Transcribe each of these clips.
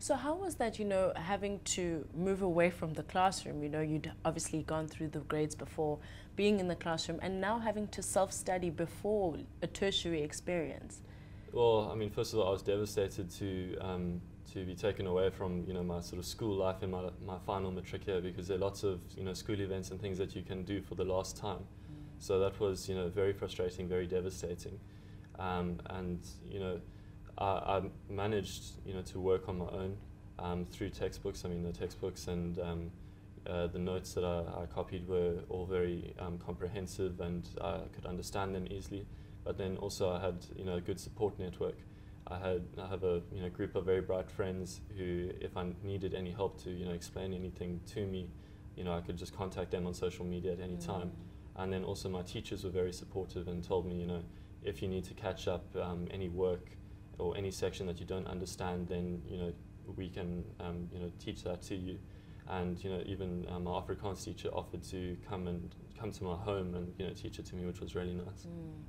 So how was that, having to move away from the classroom? You'd obviously gone through the grades before, being in the classroom, and now having to self-study before a tertiary experience. Well, I mean, first of all, I was devastated to be taken away from my sort of school life in my final matric year, because there are lots of school events and things that you can do for the last time. So that was very frustrating, very devastating, and I managed to work on my own through textbooks. I mean, the textbooks and the notes that I copied were all very comprehensive, and I could understand them easily. But then also I had a good support network. I have a group of very bright friends who, if I needed any help to explain anything to me, I could just contact them on social media at any time. And then also my teachers were very supportive and told me, if you need to catch up any work or any section that you don't understand, then we can teach that to you. And even my Afrikaans teacher offered to come to my home and teach it to me, which was really nice.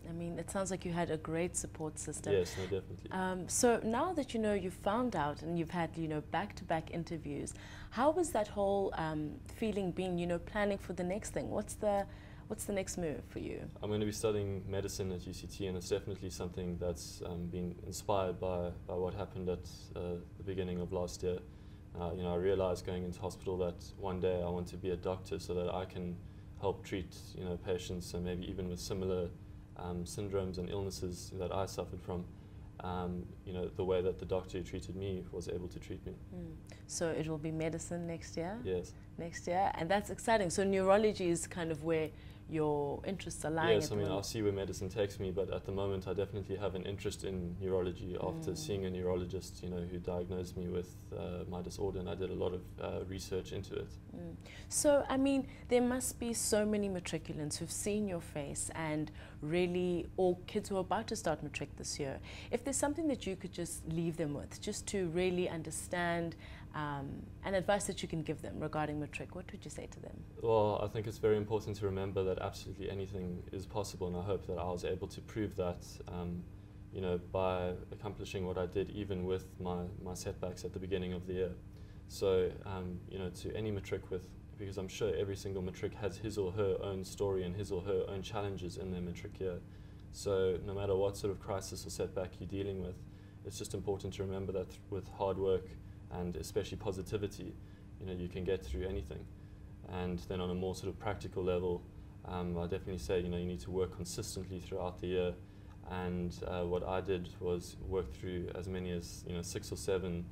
I mean, it sounds like you had a great support system. Yes, no, definitely. So now that you've found out and you've had back-to-back interviews, how was that whole feeling being planning for the next thing? What's the next move for you? I'm going to be studying medicine at UCT, and it's definitely something that's been inspired by what happened at the beginning of last year. I realized going into hospital that one day I want to be a doctor so that I can help treat patients, and maybe even with similar syndromes and illnesses that I suffered from. The way that the doctor who treated me was able to treat me. So it will be medicine next year? Yes. Next year, and that's exciting. So neurology is kind of where your interests are lying. Yes, I mean, I'll see where medicine takes me, but at the moment I definitely have an interest in neurology after seeing a neurologist, who diagnosed me with my disorder, and I did a lot of research into it. So, I mean, there must be so many matriculants who've seen your face, and really, or kids who are about to start matric this year. If there's something that you could just leave them with, just to really understand, and advice that you can give them regarding matric, what would you say to them? Well, I think it's very important to remember that absolutely anything is possible, and I hope that I was able to prove that, by accomplishing what I did, even with my setbacks at the beginning of the year. So, to any matric because I'm sure every single matric has his or her own story and his or her own challenges in their matric year. So no matter what sort of crisis or setback you're dealing with, it's just important to remember that with hard work and especially positivity, you can get through anything. And then on a more sort of practical level, I definitely say, you need to work consistently throughout the year. And what I did was work through as many as 6 or 7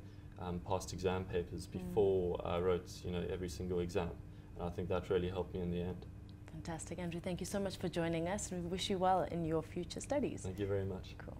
past exam papers before I wrote every single exam. And I think that really helped me in the end. Fantastic, Andrew. Thank you so much for joining us, and we wish you well in your future studies. Thank you very much. Cool.